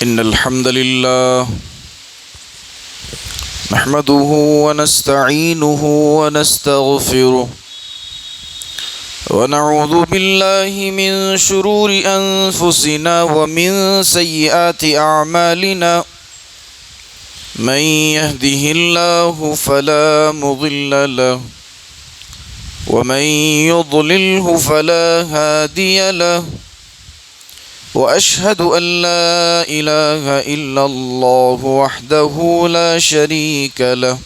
إن الحمد لله نحمده ونستعينه ونستغفره ونعوذ بالله من شرور أنفسنا ومن سيئات أعمالنا من يهده الله فلا مضل له ومن يضلله فلا هادي له وأشهد أن لا إله إلا الله وحده لا شريك له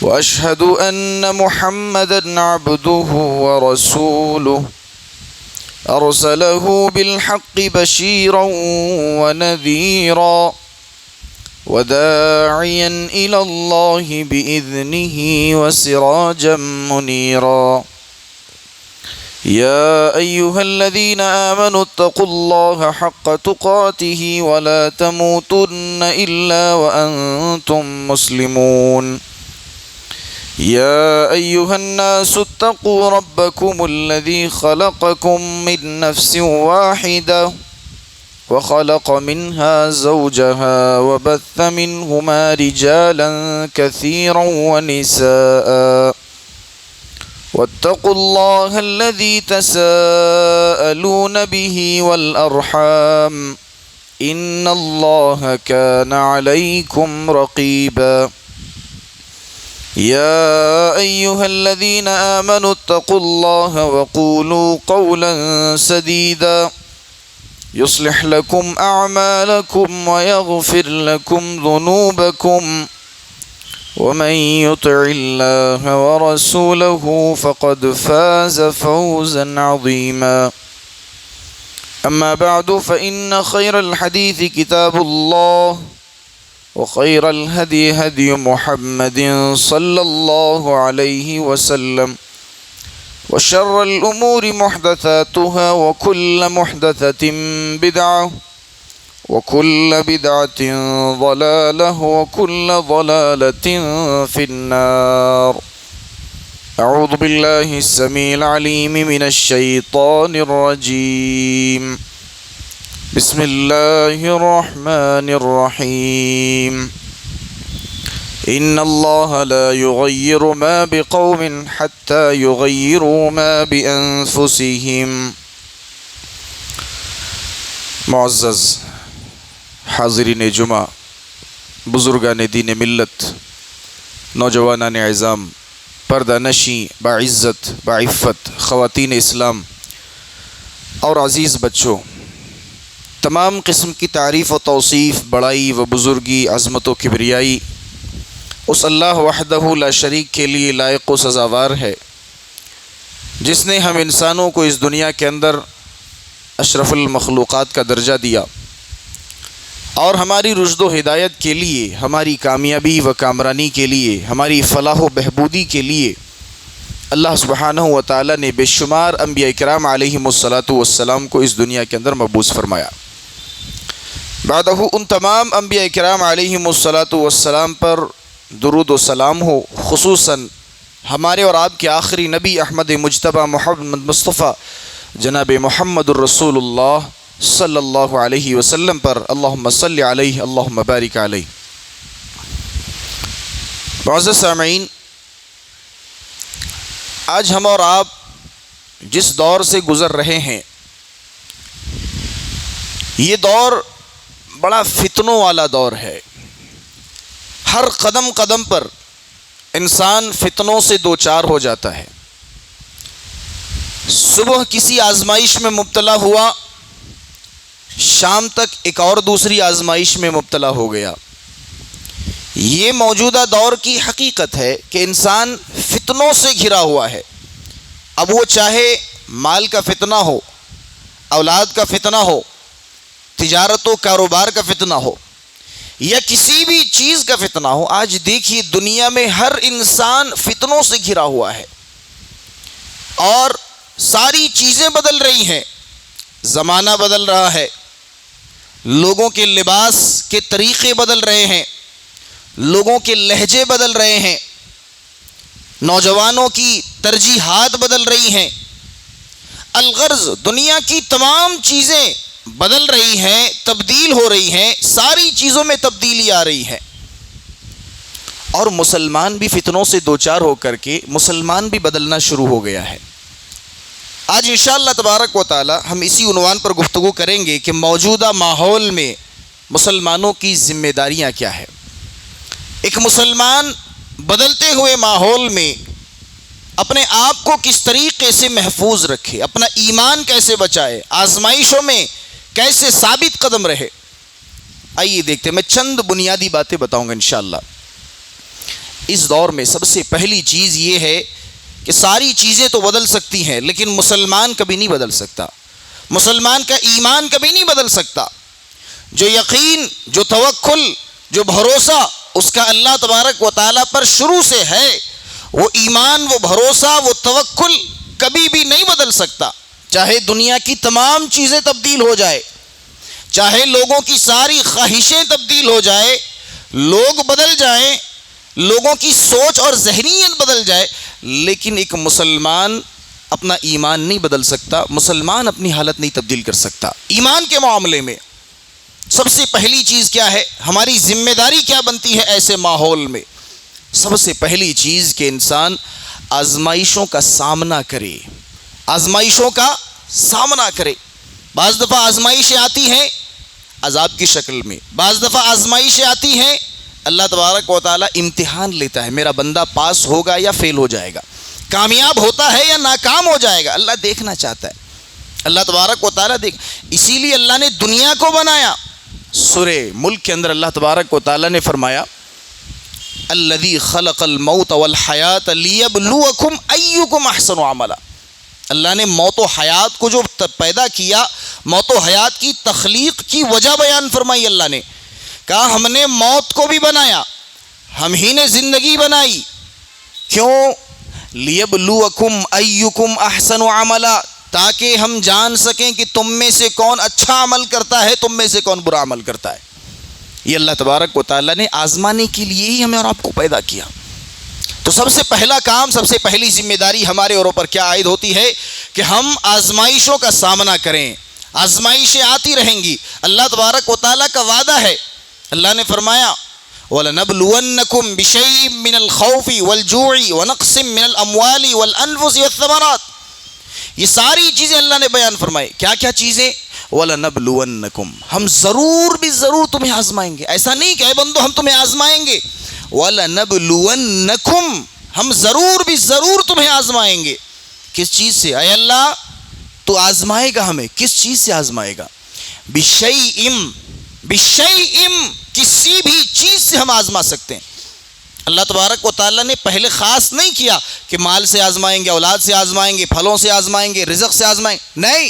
وأشهد أن محمدًا عبده ورسوله أرسله بالحق بشيرًا ونذيرًا وداعيًا إلى الله بإذنه وسراجًا منيرًا يا أيها الذين آمنوا اتقوا الله حق تقاته ولا تموتن إلا وأنتم مسلمون يا أيها الناس اتقوا ربكم الذي خلقكم من نفس واحدة وخلق منها زوجها وبث منهما رجالا كثيرا ونساء واتقوا الله الذي تساءلون به والأرحام إن الله كان عليكم رقيبا يا أيها الذين آمنوا اتقوا الله وقولوا قولا سديدا يصلح لكم أعمالكم ويغفر لكم ذنوبكم ومن يطع الله ورسوله فقد فاز فوزا عظيما أما بعد فإن خير الحديث كتاب الله وخير الهدي هدي محمد صلى الله عليه وسلم وشر الأمور محدثاتها وكل محدثة بدعة وكل بدعة ضلالة وكل ضلالة في النار أعوذ بالله السميع العليم من الشيطان الرجيم بسم الله الرحمن الرحيم إن الله لا يغير ما بقوم حتى يغيروا ما بأنفسهم معزز حاضرین جمعہ، بزرگان دین ملت، نوجوانان عظام، پردہ نشیں باعزت باعفت خواتین اسلام اور عزیز بچوں، تمام قسم کی تعریف و توصیف، بڑائی و بزرگی، عظمت و کبریائی اس اللہ وحدہ لا شریک کے لیے لائق و سزاوار ہے، جس نے ہم انسانوں کو اس دنیا کے اندر اشرف المخلوقات کا درجہ دیا اور ہماری رشد و ہدایت کے لیے، ہماری کامیابی و کامرانی کے لیے، ہماری فلاح و بہبودی کے لیے اللہ سبحانہ و تعالی نے بے شمار انبیاء کرام علیہم الصلاۃ والسلام کو اس دنیا کے اندر مبعوث فرمایا۔ بعدہ ان تمام انبیاء کرام علیہم الصلاۃ والسلام پر درود و سلام ہو، خصوصاً ہمارے اور آپ کے آخری نبی احمد مجتبیٰ محمد مصطفیٰ جناب محمد الرسول اللہ صلی اللہ علیہ وسلم پر، اللہم صلی علیہ اللہم بارک علیہ۔ معزز سامعین، آج ہم اور آپ جس دور سے گزر رہے ہیں، یہ دور بڑا فتنوں والا دور ہے۔ ہر قدم قدم پر انسان فتنوں سے دوچار ہو جاتا ہے۔ صبح کسی آزمائش میں مبتلا ہوا، شام تک ایک اور دوسری آزمائش میں مبتلا ہو گیا۔ یہ موجودہ دور کی حقیقت ہے کہ انسان فتنوں سے گھرا ہوا ہے۔ اب وہ چاہے مال کا فتنہ ہو، اولاد کا فتنہ ہو، تجارت و کاروبار کا فتنہ ہو، یا کسی بھی چیز کا فتنہ ہو، آج دیکھیے دنیا میں ہر انسان فتنوں سے گھرا ہوا ہے اور ساری چیزیں بدل رہی ہیں۔ زمانہ بدل رہا ہے، لوگوں کے لباس کے طریقے بدل رہے ہیں، لوگوں کے لہجے بدل رہے ہیں، نوجوانوں کی ترجیحات بدل رہی ہیں۔ الغرض دنیا کی تمام چیزیں بدل رہی ہیں، تبدیل ہو رہی ہیں، ساری چیزوں میں تبدیلی آ رہی ہے، اور مسلمان بھی فتنوں سے دوچار ہو کر کے مسلمان بھی بدلنا شروع ہو گیا ہے۔ آج انشاءاللہ تبارک و تعالی ہم اسی عنوان پر گفتگو کریں گے کہ موجودہ ماحول میں مسلمانوں کی ذمہ داریاں کیا ہے۔ ایک مسلمان بدلتے ہوئے ماحول میں اپنے آپ کو کس طریقے سے محفوظ رکھے، اپنا ایمان کیسے بچائے، آزمائشوں میں کیسے ثابت قدم رہے۔ آئیے دیکھتے ہیں، میں چند بنیادی باتیں بتاؤں گا انشاءاللہ۔ اس دور میں سب سے پہلی چیز یہ ہے کہ ساری چیزیں تو بدل سکتی ہیں لیکن مسلمان کبھی نہیں بدل سکتا، مسلمان کا ایمان کبھی نہیں بدل سکتا۔ جو یقین، جو توکل، جو بھروسہ اس کا اللہ تبارک و تعالیٰ پر شروع سے ہے، وہ ایمان، وہ بھروسہ، وہ توکل کبھی بھی نہیں بدل سکتا، چاہے دنیا کی تمام چیزیں تبدیل ہو جائے، چاہے لوگوں کی ساری خواہشیں تبدیل ہو جائے، لوگ بدل جائیں، لوگوں کی سوچ اور ذہنیت بدل جائے، لیکن ایک مسلمان اپنا ایمان نہیں بدل سکتا، مسلمان اپنی حالت نہیں تبدیل کر سکتا۔ ایمان کے معاملے میں سب سے پہلی چیز کیا ہے، ہماری ذمہ داری کیا بنتی ہے ایسے ماحول میں؟ سب سے پہلی چیز کہ انسان آزمائشوں کا سامنا کرے، آزمائشوں کا سامنا کرے۔ بعض دفعہ آزمائشیں آتی ہیں عذاب کی شکل میں، بعض دفعہ آزمائشیں آتی ہیں اللہ تبارک و تعالیٰ امتحان لیتا ہے، میرا بندہ پاس ہوگا یا فیل ہو جائے گا، کامیاب ہوتا ہے یا ناکام ہو جائے گا، اللہ دیکھنا چاہتا ہے، اللہ تبارک و تعالیٰ اسی لیے اللہ نے دنیا کو بنایا۔ سورہ ملک کے اندر اللہ تبارک و تعالیٰ نے فرمایا الذی خلق الموت والحیات لیبلوکم ایکم احسن عملا۔ اللہ نے موت و حیات کو جو پیدا کیا، موت و حیات کی تخلیق کی وجہ بیان فرمائی۔ اللہ نے کہا ہم نے موت کو بھی بنایا، ہم ہی نے زندگی بنائی، کیوں؟ لیبلوکم ایکم احسن عملا، تاکہ ہم جان سکیں کہ تم میں سے کون اچھا عمل کرتا ہے، تم میں سے کون برا عمل کرتا ہے۔ یہ اللہ تبارک و تعالیٰ نے آزمانے کے لیے ہی ہمیں اور آپ کو پیدا کیا۔ تو سب سے پہلا کام، سب سے پہلی ذمہ داری ہمارے اور اوپر کیا عائد ہوتی ہے کہ ہم آزمائشوں کا سامنا کریں۔ آزمائشیں آتی رہیں گی، اللہ تبارک و تعالیٰ کا وعدہ ہے، اللہ نے فرمایا وَلَنَبْلُوَنَّكُمْ بِشَيْءٍ مِّنَ الْخَوْفِ وَالْجُوعِ وَنَقْصٍ مِّنَ الْأَمْوَالِ وَالْأَنفُسِ وَالثَّمَرَاتِ۔ یہ ساری چیزیں اللہ نے بیان فرمائی۔ کیا کیا چیزیں؟ وَلَنَبْلُوَنَّكُمْ، ہم ضرور بھی ضرور تمہیں آزمائیں گے۔ ایسا نہیں کہ اے بندو ہم تمہیں آزمائیں گے، وَلَنَبْلُوَنَّكُمْ، ہم ضرور بھی ضرور تمہیں آزمائیں گے۔ کس چیز سے؟ اے اللہ تو آزمائے گا ہمیں، کس چیز سے آزمائے گا؟ بِشَيْءٍ، کسی بھی چیز سے ہم آزما سکتے ہیں۔ اللہ تبارک و تعالیٰ نے پہلے خاص نہیں کیا کہ مال سے آزمائیں گے، اولاد سے آزمائیں گے، پھلوں سے آزمائیں گے، رزق سے آزمائیں گے، نہیں،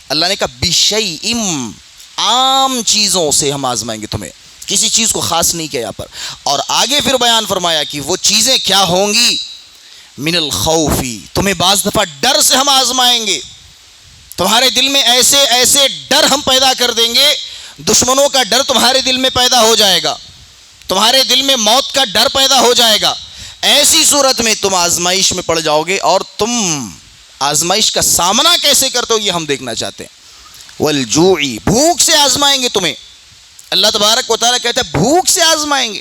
اللہ نے کہا بِشَيْءٍ، عام چیزوں سے ہم آزمائیں گے تمہیں، کسی چیز کو خاص نہیں کیا یہاں پر۔ اور آگے پھر بیان فرمایا کہ وہ چیزیں کیا ہوں گی؟ من الخوف، تمہیں بعض دفعہ ڈر سے ہم آزمائیں گے، تمہارے دل میں ایسے ایسے ڈر ہم پیدا کر دیں گے، دشمنوں کا ڈر تمہارے دل میں پیدا ہو جائے گا، تمہارے دل میں موت کا ڈر پیدا ہو جائے گا، ایسی صورت میں تم آزمائش میں پڑ جاؤ گے، اور تم آزمائش کا سامنا کیسے کرتے ہو یہ ہم دیکھنا چاہتے ہیں۔ والجوع، بھوک سے آزمائیں گے تمہیں، اللہ تبارک و تعالیٰ کہتا ہے بھوک سے آزمائیں گے،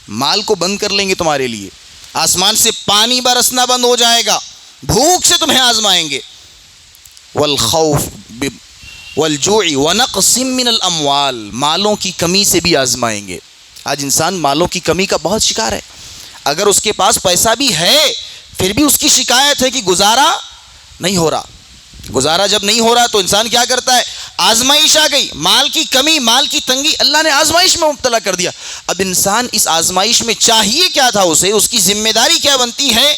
مال کو بند کر لیں گے تمہارے لیے، آسمان سے پانی برسنا بند ہو جائے گا، بھوک سے تمہیں آزمائیں گے۔ والخوف، والجوع ونقص من الاموال، مالوں کی کمی سے بھی آزمائیں گے۔ آج انسان مالوں کی کمی کا بہت شکار ہے، اگر اس کے پاس پیسہ بھی ہے پھر بھی اس کی شکایت ہے کہ گزارا نہیں ہو رہا۔ گزارا جب نہیں ہو رہا تو انسان کیا کرتا ہے؟ آزمائش آ گئی، مال کی کمی، مال کی تنگی، اللہ نے آزمائش میں مبتلا کر دیا۔ اب انسان اس آزمائش میں چاہیے کیا تھا اسے، اس کی ذمہ داری کیا بنتی ہے؟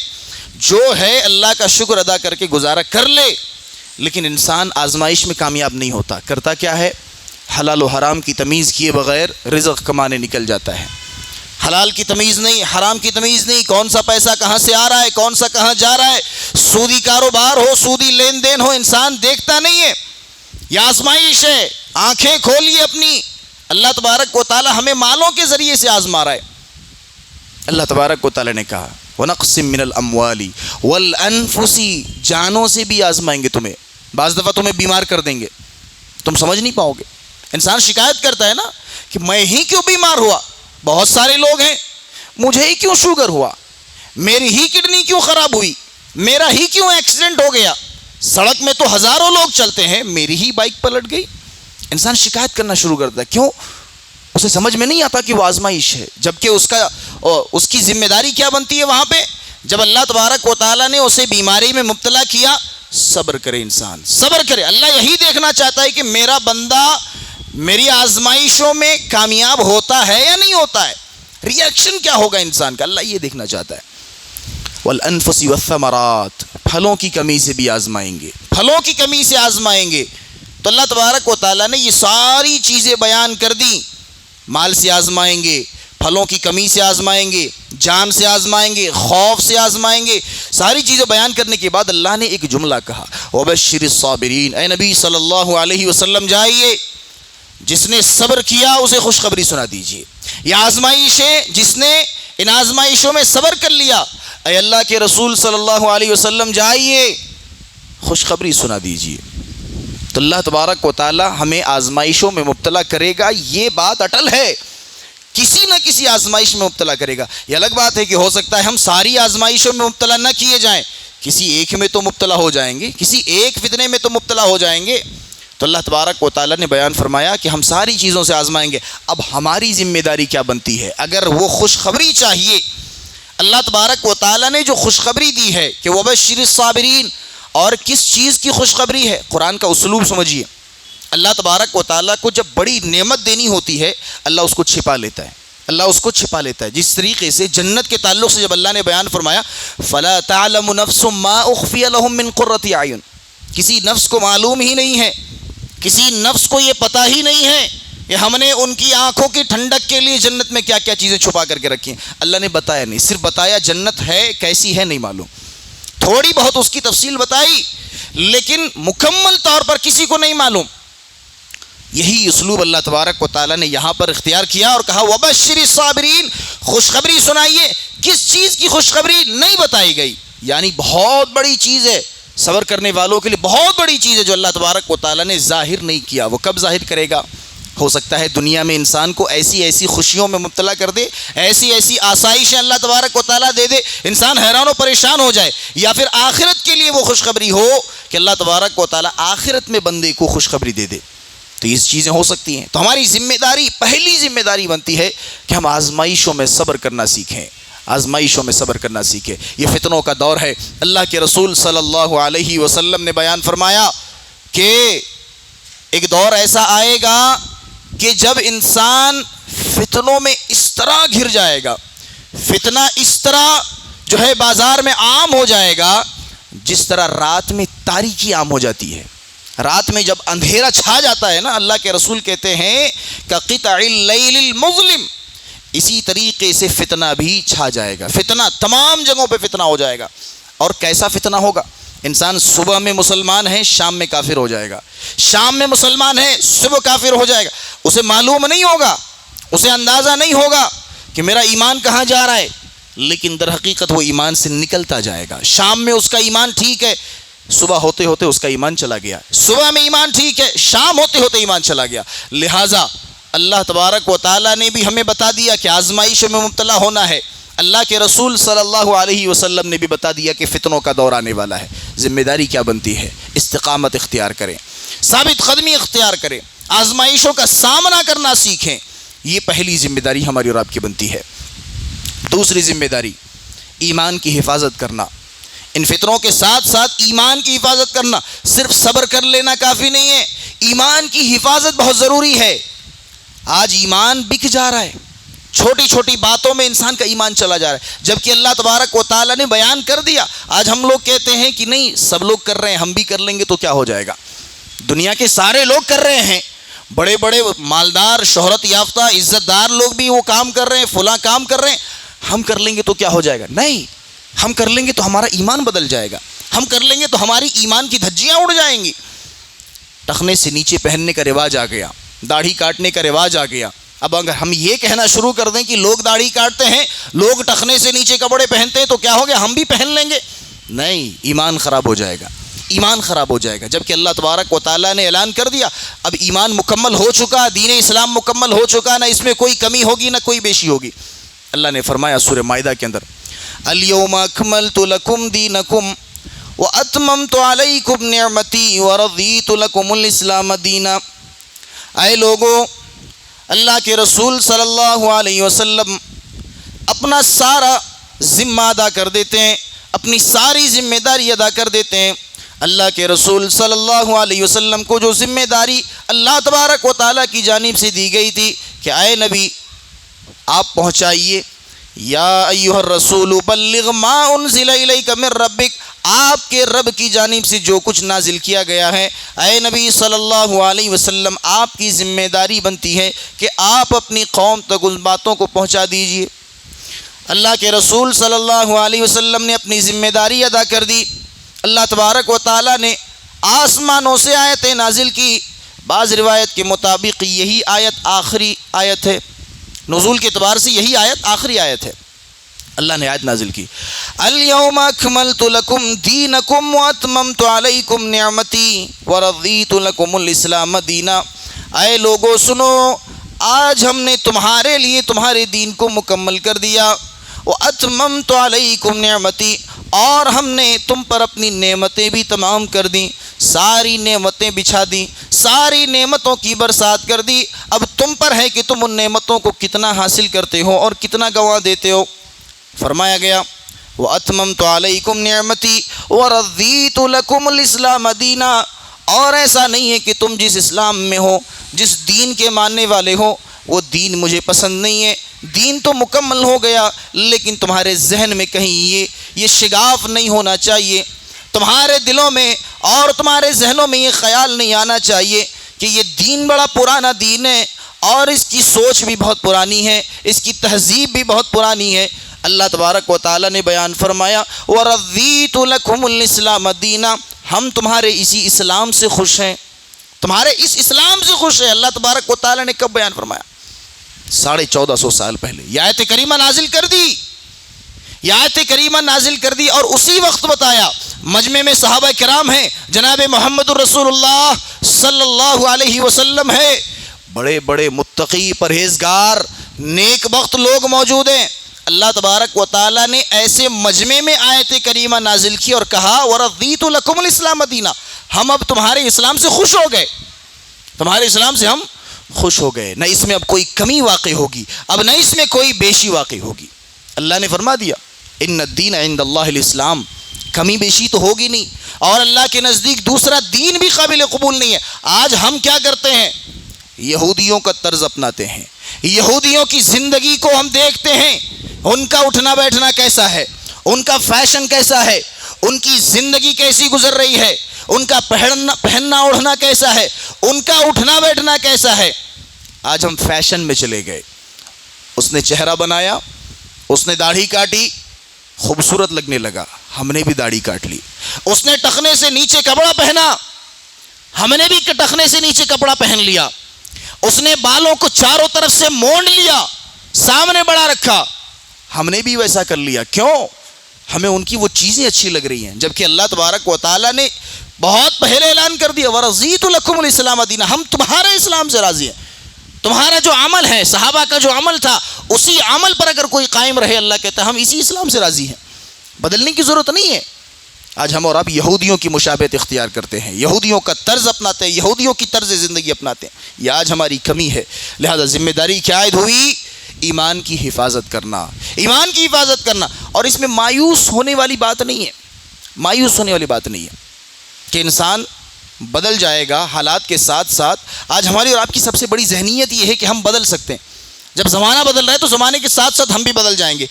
جو ہے اللہ کا شکر ادا کر کے گزارا کر لے، لیکن انسان آزمائش میں کامیاب نہیں ہوتا، کرتا کیا ہے؟ حلال و حرام کی تمیز کیے بغیر رزق کمانے نکل جاتا ہے، حلال کی تمیز نہیں، حرام کی تمیز نہیں، کون سا پیسہ کہاں سے آ رہا ہے، کون سا کہاں جا رہا ہے، سودی کاروبار ہو، سودی لین دین ہو، انسان دیکھتا نہیں ہے۔ یہ آزمائش ہے، آنکھیں کھولیے اپنی، اللہ تبارک و تعالی ہمیں مالوں کے ذریعے سے آزما رہا ہے۔ اللہ تبارک و تعالی نے کہا وَنَقْصٍ مِّنَ الْأَمْوَالِ وَالْأَنفُسِ، جانوں سے بھی آزمائیں گے تمہیں، بعض دفعہ تمہیں بیمار کر دیں گے، تم سمجھ نہیں پاؤ گے. انسان شکایت کرتا ہے نا کہ میں ہی کیوں بیمار ہوا, بہت سارے لوگ ہیں, مجھے ہی کیوں شوگر ہوا, میری ہی کڈنی کیوں خراب ہوئی, میرا ہی کیوں ایکسیڈنٹ ہو گیا, سڑک میں تو ہزاروں لوگ چلتے ہیں, میری ہی بائک پلٹ گئی. انسان شکایت کرنا شروع کرتا ہے. کیوں؟ اسے سمجھ میں نہیں آتا کہ وہ آزمائش ہے, جبکہ اس کی ذمہ داری کیا بنتی ہے وہاں پہ. جب اللہ تبارک و تعالیٰ نے اسے بیماری میں مبتلا کیا, صبر کرے, انسان صبر کرے. اللہ یہی دیکھنا چاہتا ہے کہ میرا بندہ میری آزمائشوں میں کامیاب ہوتا ہے یا نہیں ہوتا ہے, ریئیکشن کیا ہوگا انسان کا, اللہ یہ دیکھنا چاہتا ہے. والانفس والثمرات, پھلوں کی کمی سے بھی آزمائیں گے, پھلوں کی کمی سے آزمائیں گے. تو اللہ تبارک و تعالیٰ نے یہ ساری چیزیں بیان کر دیں. مال سے آزمائیں گے, پھلوں کی کمی سے آزمائیں گے, جان سے آزمائیں گے, خوف سے آزمائیں گے. ساری چیزیں بیان کرنے کے بعد اللہ نے ایک جملہ کہا, وبشر الصابرین. اے نبی صلی اللہ علیہ وسلم جائیے, جس نے صبر کیا اسے خوشخبری سنا دیجیے. یہ آزمائشیں, جس نے ان آزمائشوں میں صبر کر لیا, اے اللہ کے رسول صلی اللہ علیہ وسلم جائیے, خوشخبری سنا دیجیے. تو اللہ تبارک و تعالی ہمیں آزمائشوں میں مبتلا کرے گا, یہ بات اٹل ہے. کسی نہ کسی آزمائش میں مبتلا کرے گا. یہ الگ بات ہے کہ ہو سکتا ہے ہم ساری آزمائشوں میں مبتلا نہ کیے جائیں, کسی ایک میں تو مبتلا ہو جائیں گے, کسی ایک فتنے میں تو مبتلا ہو جائیں گے. تو اللہ تبارک و تعالیٰ نے بیان فرمایا کہ ہم ساری چیزوں سے آزمائیں گے. اب ہماری ذمہ داری کیا بنتی ہے؟ اگر وہ خوشخبری چاہیے, اللہ تبارک و تعالیٰ نے جو خوشخبری دی ہے کہ وبشر الصابرین, اور کس چیز کی خوشخبری ہے؟ قرآن کا اسلوب سمجھیے. اللہ تبارک و تعالیٰ کو جب بڑی نعمت دینی ہوتی ہے, اللہ اس کو چھپا لیتا ہے, اللہ اس کو چھپا لیتا ہے. جس طریقے سے جنت کے تعلق سے جب اللہ نے بیان فرمایا فَلَا تَعْلَمُ نَفْسٌ مَّا أُخْفِيَ لَهُم مِّن قُرَّةِ أَعْيُن, کسی نفس کو معلوم ہی نہیں ہے, کسی نفس کو یہ پتہ ہی نہیں ہے کہ ہم نے ان کی آنکھوں کی ٹھنڈک کے لیے جنت میں کیا کیا چیزیں چھپا کر کے رکھی ہیں. اللہ نے بتایا نہیں, صرف بتایا جنت ہے, کیسی ہے نہیں معلوم, تھوڑی بہت اس کی تفصیل بتائی, لیکن مکمل طور پر کسی کو نہیں معلوم. یہی اسلوب اللہ تبارک و تعالیٰ نے یہاں پر اختیار کیا اور کہا وبشر الصابرین, خوشخبری سنائیے. کس چیز کی خوشخبری نہیں بتائی گئی, یعنی بہت بڑی چیز ہے, صبر کرنے والوں کے لیے بہت بڑی چیز ہے جو اللہ تبارک و تعالیٰ نے ظاہر نہیں کیا. وہ کب ظاہر کرے گا؟ ہو سکتا ہے دنیا میں انسان کو ایسی ایسی خوشیوں میں مبتلا کر دے, ایسی ایسی آسائشیں اللہ تبارک و تعالیٰ دے دے, انسان حیران و پریشان ہو جائے. یا پھر آخرت کے لیے وہ خوشخبری ہو کہ اللہ تبارک و تعالیٰ آخرت میں بندے کو خوشخبری دے دے. تو یہ چیزیں ہو سکتی ہیں. تو ہماری ذمہ داری, پہلی ذمہ داری بنتی ہے کہ ہم آزمائشوں میں صبر کرنا سیکھیں, آزمائشوں میں صبر کرنا سیکھیں. یہ فتنوں کا دور ہے. اللہ کے رسول صلی اللہ علیہ وسلم نے بیان فرمایا کہ ایک دور ایسا آئے گا کہ جب انسان فتنوں میں اس طرح گھر جائے گا, فتنہ اس طرح جو ہے بازار میں عام ہو جائے گا جس طرح رات میں تاریکی عام ہو جاتی ہے. رات میں جب اندھیرا چھا جاتا ہے نا, اللہ کے رسول کہتے ہیں کقطع اللیل المظلم, اسی طریقے سے فتنہ بھی چھا جائے گا. فتنہ تمام جگہوں پہ فتنہ ہو جائے گا. اور کیسا فتنہ ہوگا؟ انسان صبح میں مسلمان ہے, شام میں کافر ہو جائے گا, شام میں مسلمان ہے, صبح کافر ہو جائے گا. اسے معلوم نہیں ہوگا, اسے اندازہ نہیں ہوگا کہ میرا ایمان کہاں جا رہا ہے, لیکن در حقیقت وہ ایمان سے نکلتا جائے گا. شام میں اس کا ایمان ٹھیک ہے, صبح ہوتے ہوتے اس کا ایمان چلا گیا. صبح میں ایمان ٹھیک ہے, شام ہوتے ہوتے ایمان چلا گیا. لہٰذا اللہ تبارک و تعالیٰ نے بھی ہمیں بتا دیا کہ آزمائش میں مبتلا ہونا ہے. اللہ کے رسول صلی اللہ علیہ وسلم نے بھی بتا دیا کہ فتنوں کا دور آنے والا ہے. ذمہ داری کیا بنتی ہے؟ استقامت اختیار کریں, ثابت قدمی اختیار کریں, آزمائشوں کا سامنا کرنا سیکھیں. یہ پہلی ذمہ داری ہماری اور آپ کی بنتی ہے. دوسری ذمہ داری ایمان کی حفاظت کرنا. ان فتنوں کے ساتھ ساتھ ایمان کی حفاظت کرنا. صرف صبر کر لینا کافی نہیں ہے, ایمان کی حفاظت بہت ضروری ہے. آج ایمان بک جا رہا ہے, چھوٹی چھوٹی باتوں میں انسان کا ایمان چلا جا رہا ہے, جبکہ اللہ تبارک و تعالیٰ نے بیان کر دیا. آج ہم لوگ کہتے ہیں کہ نہیں, سب لوگ کر رہے ہیں, ہم بھی کر لیں گے تو کیا ہو جائے گا. دنیا کے سارے لوگ کر رہے ہیں, بڑے بڑے مالدار, شہرت یافتہ, عزت دار لوگ بھی وہ کام کر رہے ہیں, فلاں کام کر رہے ہیں, ہم کر لیں گے تو کیا ہو جائے گا. نہیں, ہم کر لیں گے تو ہمارا ایمان بدل جائے گا, ہم کر لیں گے تو ہماری ایمان کی دھجیاں اڑ جائیں گی. ٹخنے سے نیچے پہننے کا رواج آ گیا, داڑھی کاٹنے کا رواج آ گیا. اب اگر ہم یہ کہنا شروع کر دیں کہ لوگ داڑھی کاٹتے ہیں, لوگ ٹخنے سے نیچے کپڑے پہنتے ہیں, تو کیا ہو گیا, ہم بھی پہن لیں گے. نہیں, ایمان خراب ہو جائے گا. ایمان خراب ہو جائے گا. جبکہ اللہ تبارک و تعالیٰ نے اعلان کر دیا اب ایمان مکمل ہو چکا, دین اسلام مکمل ہو چکا, نہ اس میں کوئی کمی ہوگی نہ کوئی بیشی ہوگی. اللہ نے فرمایا سورہ مائدہ کے اندر الیوم اکملت لکم دینکم واتممت علیکم نعمتی ورضیت لکم الاسلام دینا. اے لوگو, اللہ کے رسول صلی اللہ علیہ وسلم اپنا سارا ذمہ ادا کر دیتے ہیں, اپنی ساری ذمہ داری ادا کر دیتے ہیں. اللہ کے رسول صلی اللہ علیہ وسلم کو جو ذمہ داری اللہ تبارک و تعالیٰ کی جانب سے دی گئی تھی کہ اے نبی آپ پہنچائیے, یا ایھا الرسول بلغ ما انزل الیک من ربک, آپ کے رب کی جانب سے جو کچھ نازل کیا گیا ہے اے نبی صلی اللہ علیہ وسلم آپ کی ذمہ داری بنتی ہے کہ آپ اپنی قوم تک ان باتوں کو پہنچا دیجیے. اللہ کے رسول صلی اللہ علیہ وسلم نے اپنی ذمہ داری ادا کر دی. اللہ تبارک و تعالیٰ نے آسمانوں سے آیتیں نازل کی. بعض روایت کے مطابق یہی آیت آخری آیت ہے, نزول کے اعتبار سے یہی آیت آخری آیت ہے. اللہ نے آیت نازل کی الیوم اکملت لکم دینکم واتممت علیکم نعمتی ورضیت لکم الاسلام دینا. اے لوگو سنو, آج ہم نے تمہارے لیے تمہارے دین کو مکمل کر دیا. واتممت علیکم نعمتی, اور ہم نے تم پر اپنی نعمتیں بھی تمام کر دیں, ساری نعمتیں بچھا دیں, ساری نعمتوں کی برسات کر دی. اب تم پر ہے کہ تم ان نعمتوں کو کتنا حاصل کرتے ہو اور کتنا گنوا دیتے ہو. فرمایا گیا واتممت علیکم نعمتی ورضیت لکم الاسلام دینا, اور ایسا نہیں ہے کہ تم جس اسلام میں ہو, جس دین کے ماننے والے ہو, وہ دین مجھے پسند نہیں ہے. دین تو مکمل ہو گیا, لیکن تمہارے ذہن میں کہیں یہ شگاف نہیں ہونا چاہیے, تمہارے دلوں میں اور تمہارے ذہنوں میں یہ خیال نہیں آنا چاہیے کہ یہ دین بڑا پرانا دین ہے اور اس کی سوچ بھی بہت پرانی ہے, اس کی تہذیب بھی بہت پرانی ہے. اللہ تبارک و تعالیٰ نے بیان فرمایا وَرَضِّيتُ لَكُمُ الْإِسْلَامَ دِينًا, ہم تمہارے اسی اسلام سے خوش ہیں, تمہارے اس اسلام سے خوش ہیں. اللہ تبارک و تعالیٰ نے کب بیان فرمایا؟ 1450 سال پہلے یہ آیت کریمہ نازل کر دی. یہ آیت کریمہ نازل کر دی اور اسی وقت بتایا. مجمع میں صحابہ کرام ہیں, جناب محمد الرسول اللہ صلی اللہ علیہ وسلم ہے, بڑے بڑے متقی پرہیزگار نیک بخت لوگ موجود ہیں. اللہ تبارک و تعالیٰ نے ایسے مجمع میں آیت کریمہ نازل کی اور کہا وَرَضِّيتُ لَكُمُ الْإِسْلَامَ دِينًا, ہم اب تمہارے اسلام سے خوش ہو گئے, تمہارے اسلام سے ہم خوش ہو گئے. نہ اس میں اب کوئی کمی واقع ہوگی, اب نہ اس میں کوئی بیشی واقع ہوگی. اللہ نے فرما دیا ان الدین عند اللہ الاسلام, کمی بیشی تو ہوگی نہیں, اور اللہ کے نزدیک دوسرا دین بھی قابل قبول نہیں ہے. آج ہم کیا کرتے ہیں؟ یہودیوں کا طرز اپناتے ہیں, یہودیوں کی زندگی کو ہم دیکھتے ہیں, ان کا اٹھنا بیٹھنا کیسا ہے, ان کا فیشن کیسا ہے, ان کی زندگی کیسی گزر رہی ہے, ان کا پہننا اوڑھنا کیسا ہے, ان کا اٹھنا بیٹھنا کیسا ہے. آج ہم فیشن میں چلے گئے. اس نے چہرہ بنایا, اس نے داڑھی کاٹی, خوبصورت لگنے لگا, ہم نے بھی داڑھی کاٹ لی. اس نے ٹخنے سے نیچے کپڑا پہنا, ہم نے بھی ٹخنے سے نیچے کپڑا پہن لیا. اس نے بالوں کو چاروں طرف سے مونڈ لیا, سامنے بڑا رکھا, ہم نے بھی ویسا کر لیا. کیوں؟ ہمیں ان کی وہ چیزیں اچھی لگ رہی ہیں, جبکہ اللہ تبارک و تعالیٰ نے بہت پہلے اعلان کر دیا وَرَضِّيتُ لَكُمُ الْإِسْلَامَ دِينًا, ہم تمہارے اسلام سے راضی ہیں. تمہارا جو عمل ہے, صحابہ کا جو عمل تھا, اسی عمل پر اگر کوئی قائم رہے, اللہ کہتا ہے ہم اسی اسلام سے راضی ہیں, بدلنے کی ضرورت نہیں ہے. آج ہم اور آپ یہودیوں کی مشابہت اختیار کرتے ہیں, یہودیوں کا طرز اپناتے ہیں, یہودیوں کی طرز زندگی اپناتے ہیں. یہ آج ہماری کمی ہے. لہذا ذمہ داری کیا عائد ہوئی؟ ایمان کی حفاظت کرنا, ایمان کی حفاظت کرنا. اور اس میں مایوس ہونے والی بات نہیں ہے, مایوس ہونے والی بات نہیں ہے کہ انسان بدل جائے گا حالات کے ساتھ ساتھ. آج ہماری اور آپ کی سب سے بڑی ذہنیت یہ ہے کہ ہم بدل سکتے ہیں. جب زمانہ بدل رہا ہے تو زمانے کے ساتھ ساتھ ہم بھی بدل جائیں گے.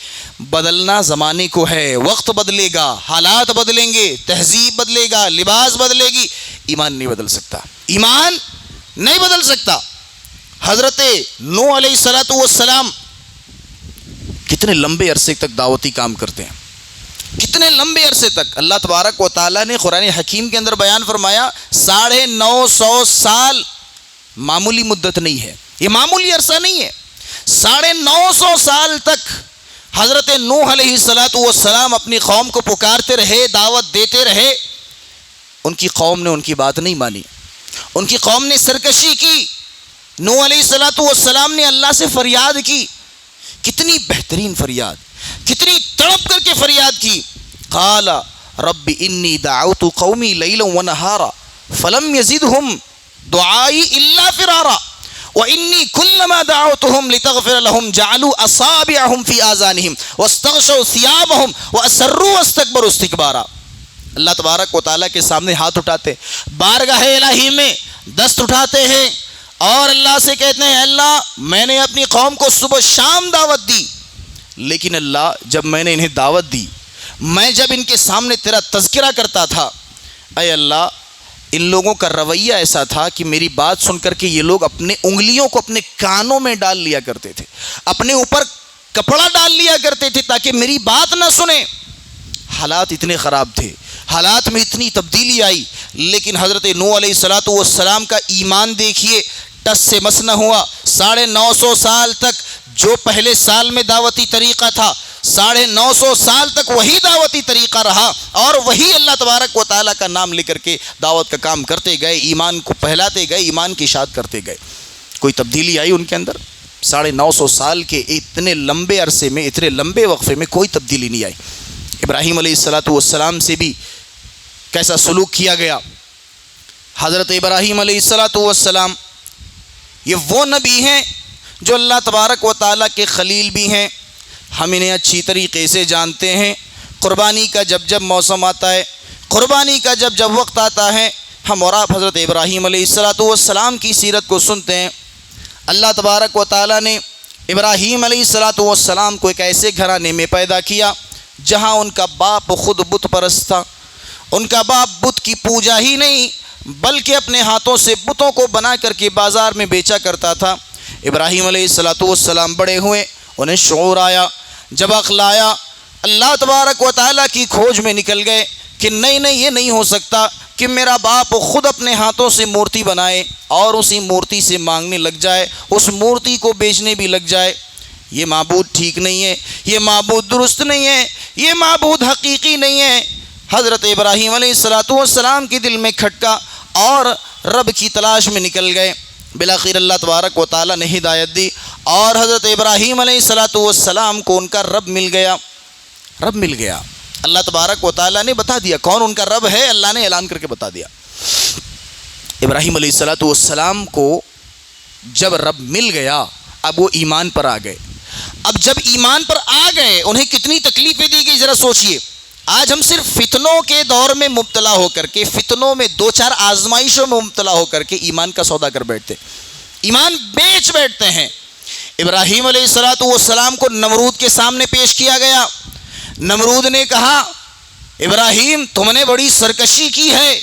بدلنا زمانے کو ہے, وقت بدلے گا, حالات بدلیں گے, تہذیب بدلے گا, لباس بدلے گی, ایمان نہیں بدل سکتا, ایمان نہیں بدل سکتا. حضرت نوح علیہ السلام کتنے لمبے عرصے تک دعوتی کام کرتے ہیں, کتنے لمبے عرصے تک. اللہ تبارک و تعالیٰ نے قرآن حکیم کے اندر بیان فرمایا 950 سال معمولی مدت نہیں ہے, یہ معمولی عرصہ نہیں ہے. 950 سال تک حضرت نوح علیہ السلام اپنی قوم کو پکارتے رہے, دعوت دیتے رہے. ان کی قوم نے ان کی بات نہیں مانی، ان کی قوم نے سرکشی کی۔ نوح علیہ السلام نے اللہ سے فریاد کی، کتنی بہترین فریاد، کتنی تڑپ کر کے فریاد کی۔ قال رب انی دعوت قومی لیلا ونہارا فلم یزدہم دعائی الا فرارا وانی کلما دعوتہم لتغفر لہم جعلوا اصابعہم فی آذانہم واستغشوا ثیابہم واسروا واستکبروا استکبارا۔ اللہ تبارک و تعالیٰ کے سامنے ہاتھ اٹھاتے، بارگاہ الہی میں دست اٹھاتے ہیں اور اللہ سے کہتے ہیں اللہ میں نے اپنی قوم کو صبح شام دعوت دی، لیکن اللہ جب میں نے انہیں دعوت دی، میں جب ان کے سامنے تیرا تذکرہ کرتا تھا، اے اللہ ان لوگوں کا رویہ ایسا تھا کہ میری بات سن کر کے یہ لوگ اپنے انگلیوں کو اپنے کانوں میں ڈال لیا کرتے تھے، اپنے اوپر کپڑا ڈال لیا کرتے تھے تاکہ میری بات نہ سنیں۔ حالات اتنے خراب تھے، حالات میں اتنی تبدیلی آئی، لیکن حضرت نوح علیہ السلام کا ایمان دیکھیے، ٹس سے مس نہ ہوا۔ 950 سال تک جو پہلے سال میں دعوتی طریقہ تھا، 950 سال تک وہی دعوتی طریقہ رہا اور وہی اللہ تبارک و تعالیٰ کا نام لے کر کے دعوت کا کام کرتے گئے، ایمان کو پھیلاتے گئے، ایمان کی اشاعت کرتے گئے۔ کوئی تبدیلی آئی ان کے اندر؟ 950 سال کے اتنے لمبے عرصے میں، اتنے لمبے وقفے میں کوئی تبدیلی نہیں آئی۔ ابراہیم علیہ السلام سے بھی کیسا سلوک کیا گیا۔ حضرت ابراہیم علیہ السلام یہ وہ نبی ہیں جو اللہ تبارک و تعالیٰ کے خلیل بھی ہیں، ہم انہیں اچھی طریقے سے جانتے ہیں۔ قربانی کا جب جب موسم آتا ہے، قربانی کا جب جب وقت آتا ہے، ہم اور آپ حضرت ابراہیم علیہ السلام کی سیرت کو سنتے ہیں۔ اللہ تبارک و تعالیٰ نے ابراہیم علیہ السلام کو ایک ایسے گھرانے میں پیدا کیا جہاں ان کا باپ خود بت پرست تھا۔ ان کا باپ بت کی پوجا ہی نہیں بلکہ اپنے ہاتھوں سے بتوں کو بنا کر کے بازار میں بیچا کرتا تھا۔ ابراہیم علیہ السلام بڑے ہوئے، انہیں شعور آیا، جب عقل آیا، اللہ تبارک و تعالیٰ کی کھوج میں نکل گئے کہ نہیں یہ نہیں ہو سکتا کہ میرا باپ خود اپنے ہاتھوں سے مورتی بنائے اور اسی مورتی سے مانگنے لگ جائے، اس مورتی کو بیچنے بھی لگ جائے۔ یہ معبود ٹھیک نہیں ہے، یہ معبود درست نہیں ہے، یہ معبود حقیقی نہیں ہے۔ حضرت ابراہیم علیہ السلام کے دل میں کھٹکا اور رب کی تلاش میں نکل گئے۔ بالآخر اللہ تبارک و تعالیٰ نے ہدایت دی اور حضرت ابراہیم علیہ السلام کو ان کا رب مل گیا۔ رب مل گیا، اللہ تبارک و تعالیٰ نے بتا دیا کون ان کا رب ہے، اللہ نے اعلان کر کے بتا دیا۔ ابراہیم علیہ السلام کو جب رب مل گیا، اب وہ ایمان پر آ گئے۔ اب جب ایمان پر آ گئے، انہیں کتنی تکلیفیں دی گئی ذرا سوچئے۔ آج ہم صرف فتنوں کے دور میں مبتلا ہو کر کے، فتنوں میں 2-4 آزمائشوں میں مبتلا ہو کر کے ایمان کا سودا کر بیٹھتے، ایمان بیچ بیٹھتے ہیں۔ ابراہیم علیہ السلام کو نمرود کے سامنے پیش کیا گیا۔ نمرود نے کہا ابراہیم تم نے بڑی سرکشی کی ہے۔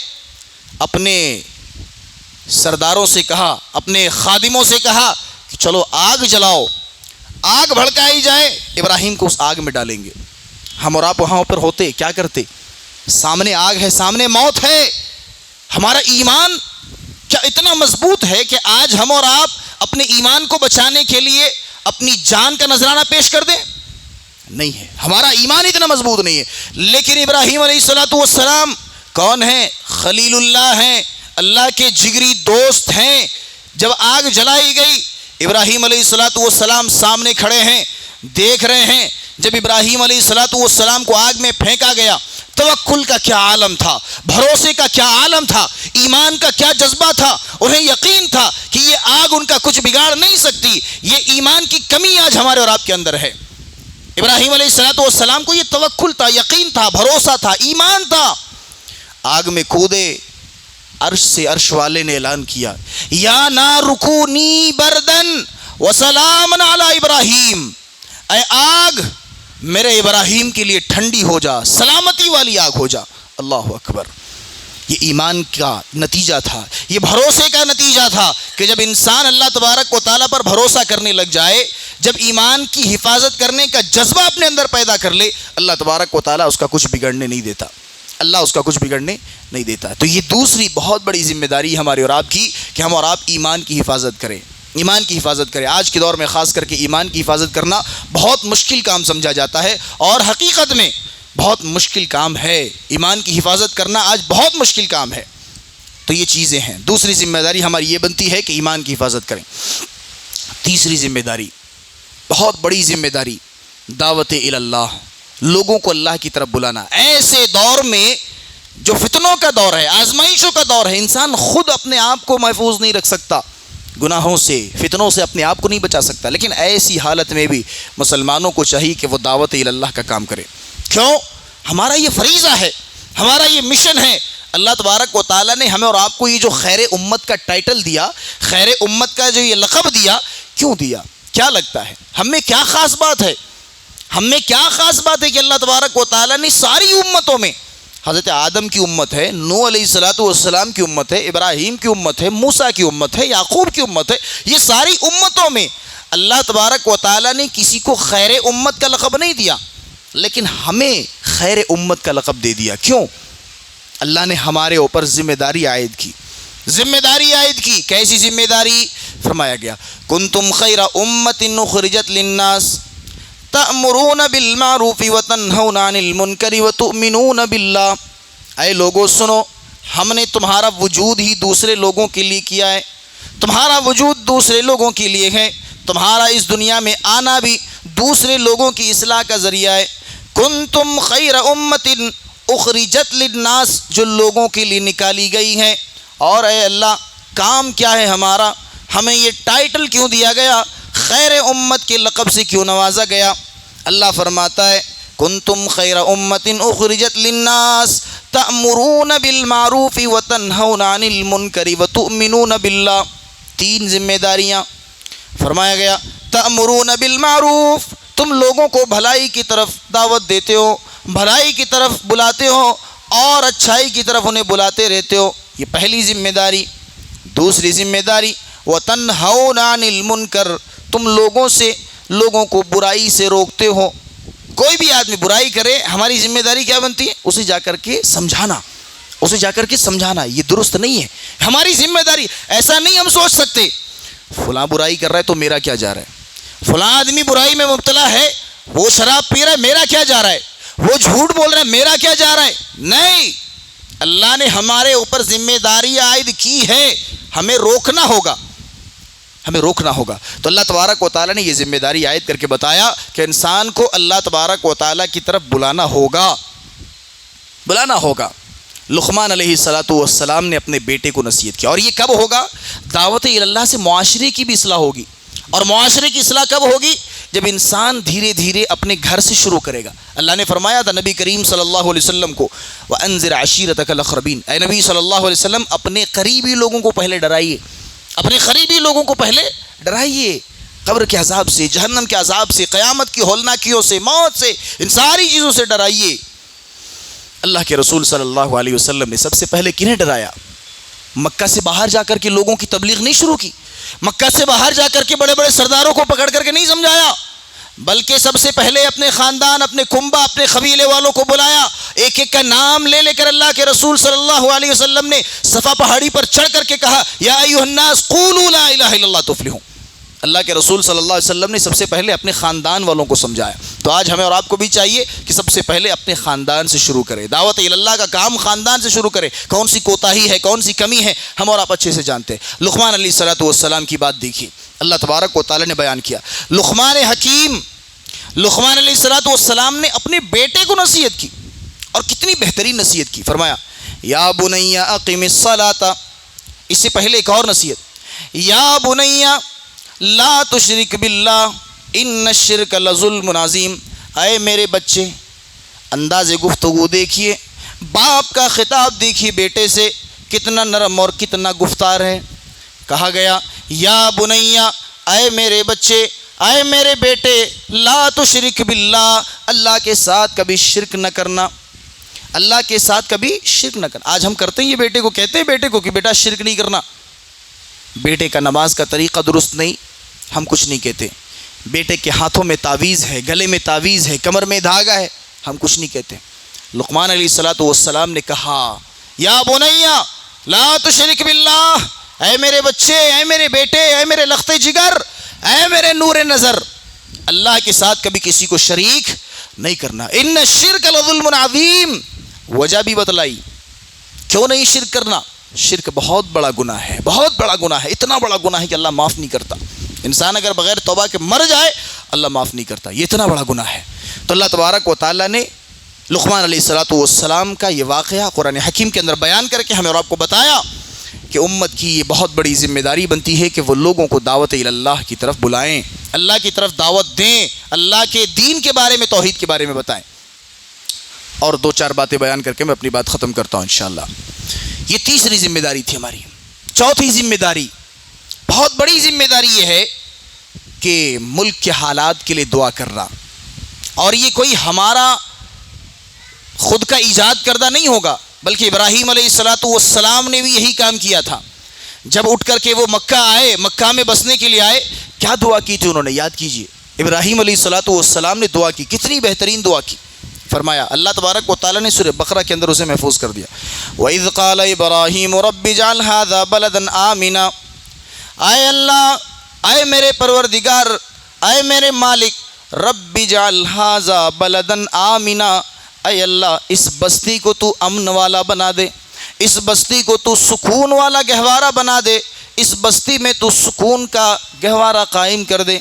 اپنے سرداروں سے کہا، اپنے خادموں سے کہا کہ چلو آگ جلاؤ، آگ بھڑکائی جائے، ابراہیم کو اس آگ میں ڈالیں گے۔ ہم اور آپ وہاں پر ہوتے کیا کرتے؟ سامنے آگ ہے، سامنے موت ہے، ہمارا ایمان کیا اتنا مضبوط ہے کہ آج ہم اور آپ اپنے ایمان کو بچانے کے لیے اپنی جان کا نذرانہ پیش کر دیں؟ نہیں ہے، ہمارا ایمان اتنا مضبوط نہیں ہے۔ لیکن ابراہیم علیہ السلام کون ہیں؟ خلیل اللہ ہیں، اللہ کے جگری دوست ہیں۔ جب آگ جلائی گئی، ابراہیم علیہ السلام سامنے کھڑے ہیں، دیکھ رہے ہیں۔ جب ابراہیم علیہ السلام کو آگ میں پھینکا گیا، توکل کا کیا عالم تھا، بھروسے کا کیا عالم تھا، ایمان کا کیا جذبہ تھا۔ انہیں یقین تھا کہ یہ آگ ان کا کچھ بگاڑ نہیں سکتی۔ یہ ایمان کی کمی آج ہمارے اور آپ کے اندر ہے۔ ابراہیم علیہ السلام کو یہ توکل تھا، یقین تھا، بھروسہ تھا، ایمان تھا۔ آگ میں کودے، عرش سے عرش والے نے اعلان کیا یا نار کونی بردن وسلام علی ابراہیم، اے آگ میرے ابراہیم کے لیے ٹھنڈی ہو جا، سلامتی والی آگ ہو جا۔ اللہ اکبر۔ یہ ایمان کا نتیجہ تھا، یہ بھروسے کا نتیجہ تھا کہ جب انسان اللہ تبارک و تعالیٰ پر بھروسہ کرنے لگ جائے، جب ایمان کی حفاظت کرنے کا جذبہ اپنے اندر پیدا کر لے، اللہ تبارک و تعالیٰ اس کا کچھ بگڑنے نہیں دیتا، اللہ اس کا کچھ بگڑنے نہیں دیتا۔ تو یہ دوسری بہت بڑی ذمہ داری ہماری اور آپ کی کہ ہم اور آپ ایمان کی حفاظت کریں، ایمان کی حفاظت کریں۔ آج کے دور میں خاص کر کے ایمان کی حفاظت کرنا بہت مشکل کام سمجھا جاتا ہے، اور حقیقت میں بہت مشکل کام ہے، ایمان کی حفاظت کرنا آج بہت مشکل کام ہے۔ تو یہ چیزیں ہیں۔ دوسری ذمہ داری ہماری یہ بنتی ہے کہ ایمان کی حفاظت کریں۔ تیسری ذمہ داری، بہت بڑی ذمہ داری، دعوت اللہ، لوگوں کو اللہ کی طرف بلانا۔ ایسے دور میں جو فتنوں کا دور ہے، آزمائشوں کا دور ہے، انسان خود اپنے آپ کو محفوظ نہیں رکھ سکتا، گناہوں سے، فتنوں سے اپنے آپ کو نہیں بچا سکتا، لیکن ایسی حالت میں بھی مسلمانوں کو چاہیے کہ وہ دعوت اللہ کا کام کرے۔ کیوں؟ ہمارا یہ فریضہ ہے، ہمارا یہ مشن ہے۔ اللہ تبارک و تعالیٰ نے ہمیں اور آپ کو یہ جو خیر امت کا ٹائٹل دیا، خیر امت کا جو یہ لقب دیا، کیوں دیا؟ کیا لگتا ہے ہم میں کیا خاص بات ہے؟ ہم میں کیا خاص بات ہے کہ اللہ تبارک و تعالیٰ نے ساری امتوں میں، حضرت آدم کی امت ہے، نوح علیہ السلام کی امت ہے، ابراہیم کی امت ہے، موسیٰ کی امت ہے، یعقوب کی امت ہے، یہ ساری امتوں میں اللہ تبارک و تعالیٰ نے کسی کو خیر امت کا لقب نہیں دیا، لیکن ہمیں خیر امت کا لقب دے دیا۔ کیوں؟ اللہ نے ہمارے اوپر ذمہ داری عائد کی۔ ذمہ داری عائد کی، کیسی ذمہ داری؟ فرمایا گیا کنتم خیر امت اخرجت للناس تأمرون بالمعروف وتنہون عن المنکر وتؤمنون باللہ۔ اے لوگو سنو، ہم نے تمہارا وجود ہی دوسرے لوگوں کے لیے کیا ہے، تمہارا وجود دوسرے لوگوں کے لیے ہے، تمہارا اس دنیا میں آنا بھی دوسرے لوگوں کی اصلاح کا ذریعہ ہے۔ کنتم خیر امت اخرجت للناس، جو لوگوں کے لیے نکالی گئی ہے۔ اور اے اللہ، کام کیا ہے ہمارا؟ ہمیں یہ ٹائٹل کیوں دیا گیا؟ خیر امت کے لقب سے کیوں نوازا گیا؟ اللہ فرماتا ہے کنتم خیر امت اخرجت للناس تأمرون بالمعروف وتنہون عن المنکر وتؤمنون باللہ۔ تین ذمہ داریاں فرمایا گیا۔ تأمرون بالمعروف، تم لوگوں کو بھلائی کی طرف دعوت دیتے ہو، بھلائی کی طرف بلاتے ہو اور اچھائی کی طرف انہیں بلاتے رہتے ہو، یہ پہلی ذمہ داری۔ دوسری ذمہ داری وتنہون عن المنکر، تم لوگوں کو برائی سے روکتے ہو۔ کوئی بھی آدمی برائی کرے، ہماری ذمہ داری کیا بنتی ہے؟ اسے جا کر کے سمجھانا، یہ درست نہیں ہے، ہماری ذمہ داری۔ ایسا نہیں ہم سوچ سکتے فلاں برائی کر رہا ہے تو میرا کیا جا رہا ہے، فلاں آدمی برائی میں مبتلا ہے، وہ شراب پی رہا ہے، میرا کیا جا رہا ہے، وہ جھوٹ بول رہا ہے، میرا کیا جا رہا ہے؟ نہیں، اللہ نے ہمارے اوپر ذمہ داری عائد کی ہے، ہمیں روکنا ہوگا۔ تو اللہ تبارک و تعالیٰ نے یہ ذمہ داری عائد کر کے بتایا کہ انسان کو اللہ تبارک و تعالیٰ کی طرف بلانا ہوگا۔ لقمان علیہ السلام نے اپنے بیٹے کو نصیحت کیا، اور یہ کب ہوگا؟ دعوت اللہ سے معاشرے کی بھی اصلاح ہوگی، اور معاشرے کی اصلاح کب ہوگی؟ جب انسان دھیرے دھیرے اپنے گھر سے شروع کرے گا۔ اللہ نے فرمایا تھا نبی کریم صلی اللہ علیہ وسلم کو وَأَنذِرْ عَشِيرَتَكَ الْأَقْرَبِينَ، اے نبی صلی اللہ علیہ وسلم اپنے قریبی لوگوں کو پہلے ڈرائیے، اپنے قریبی لوگوں کو پہلے ڈرائیے، قبر کے عذاب سے، جہنم کے عذاب سے، قیامت کی ہولناکیوں سے، موت سے، ان ساری چیزوں سے ڈرائیے۔ اللہ کے رسول صلی اللہ علیہ وسلم نے سب سے پہلے کنہیں ڈرایا؟ مکہ سے باہر جا کر کے لوگوں کی تبلیغ نہیں شروع کی، مکہ سے باہر جا کر کے بڑے بڑے سرداروں کو پکڑ کر کے نہیں سمجھایا، بلکہ سب سے پہلے اپنے خاندان، اپنے کنبہ، اپنے قبیلے والوں کو بلایا، ایک ایک کا نام لے کر اللہ کے رسول صلی اللہ علیہ وسلم نے صفا پہاڑی پر چڑھ کر کے کہا یا ایھا الناس قولوا لا الہ الا اللہ تفلحون۔ اللہ کے رسول صلی اللہ علیہ وسلم نے سب سے پہلے اپنے خاندان والوں کو سمجھایا۔ تو آج ہمیں اور آپ کو بھی چاہیے کہ سب سے پہلے اپنے خاندان سے شروع کرے، دعوت اللہ کا کام خاندان سے شروع کرے۔ کون سی کوتاہی ہے، کون سی کمی ہے، ہم اور آپ اچھے سے جانتے ہیں۔ لقمان علیہ السلام کی بات دیکھیے، اللہ تبارک و تعالیٰ نے بیان کیا۔ لقمان حکیم، لقمان علیہ السلام نے اپنے بیٹے کو نصیحت کی، اور کتنی بہترین نصیحت کی۔ فرمایا یا بنی اقم الصلاۃ، اس سے پہلے ایک اور نصیحت، یا بنی لا تشرک باللہ ان الشرک لظلم عظیم، اے میرے بچے، انداز گفتگو دیکھیے، باپ کا خطاب دیکھیے بیٹے سے، کتنا نرم اور کتنا گفتار ہے۔ کہا گیا یا بنی، اے میرے بچے، اے میرے بیٹے، لا تشرک باللہ، اللہ کے ساتھ کبھی شرک نہ کرنا، اللہ کے ساتھ کبھی شرک نہ کرنا۔ آج ہم کرتے ہیں یہ، بیٹے کو کہتے ہیں بیٹے کو کہ بیٹا شرک نہیں کرنا، بیٹے کا نماز کا طریقہ درست نہیں، ہم کچھ نہیں کہتے، بیٹے کے ہاتھوں میں تعویذ ہے، گلے میں تعویذ ہے، کمر میں دھاگا ہے، ہم کچھ نہیں کہتے۔ لقمان علیہ السلام نے کہا یا بنی لا تشرک باللہ، اے میرے بچے، اے میرے بیٹے، اے میرے لخت جگر، اے میرے نور نظر، اللہ کے ساتھ کبھی کسی کو شریک نہیں کرنا. ان الشرک لظلم عظیم. وجہ بھی بتلائی کیوں نہیں شرک کرنا. شرک بہت بڑا گناہ ہے, بہت بڑا گناہ ہے, اتنا بڑا گناہ ہے کہ اللہ معاف نہیں کرتا. انسان اگر بغیر توبہ کے مر جائے اللہ معاف نہیں کرتا, یہ اتنا بڑا گناہ ہے. تو اللہ تبارک و تعالیٰ نے لقمان علیہ السلام کا یہ واقعہ قرآن حکیم کے اندر بیان کر کے ہمیں اور آپ کو بتایا کہ امت کی یہ بہت بڑی ذمہ داری بنتی ہے کہ وہ لوگوں کو دعوت اللہ کی طرف بلائیں, اللہ کی طرف دعوت دیں, اللہ کے دین کے بارے میں, توحید کے بارے میں بتائیں. اور 2-4 باتیں بیان کر کے میں اپنی بات ختم کرتا ہوں انشاءاللہ. یہ تیسری ذمہ داری تھی ہماری. چوتھی ذمہ داری, بہت بڑی ذمہ داری یہ ہے کہ ملک کے حالات کے لیے دعا کرنا. اور یہ کوئی ہمارا خود کا ایجاد کردہ نہیں ہوگا, بلکہ ابراہیم علیہ السلام نے بھی یہی کام کیا تھا. جب اٹھ کر کے وہ مکہ آئے, مکہ میں بسنے کے لیے آئے, کیا دعا کی تھی انہوں نے, یاد کیجئے. ابراہیم علیہ السلام نے دعا کی, کتنی بہترین دعا کی. فرمایا اللہ تبارک و تعالیٰ نے سورہ بقرہ کے اندر اسے محفوظ کر دیا. وَإِذْ قَالَ إِبْرَاهِيمُ رَبِّ اجْعَلْ هَذَا بَلَدًا آمِنًا. اے اللہ, اے میرے پروردگار, اے میرے مالک, رب اجعل ھذا بلدن آمنا, اے اللہ اس بستی کو تو امن والا بنا دے, اس بستی کو تو سکون والا گہوارہ بنا دے, اس بستی میں تو سکون کا گہوارہ قائم کر دے.